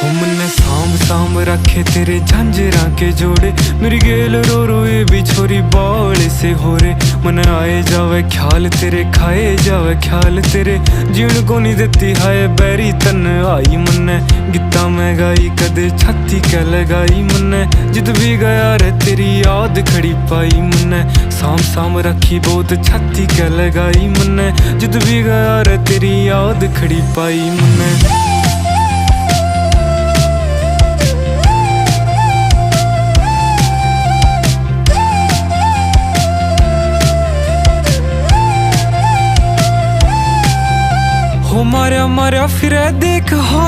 हो मन्ने सांभ सांभ रखे तेरे झांझरा के जोड़े, मेरी गेल रो रो ये भी छोरी बावले से हो रे। मन आए जावे ख्याल तेरे, खाए जावे ख्याल तेरे, जीण को नहीं देती हाय बैरी तन आई। मन्ने गीता में गाई कदे छाती कै लगाई, मन्ने जित भी गया रे तेरी याद खड़ी पाई। मन्ने सांभ सांभ रखी बहुत छाती कै लगाई, मन्ने जित भी गया रे तेरी याद खड़ी पाई। मन्ने हो मारा मारा फिर देख हाल।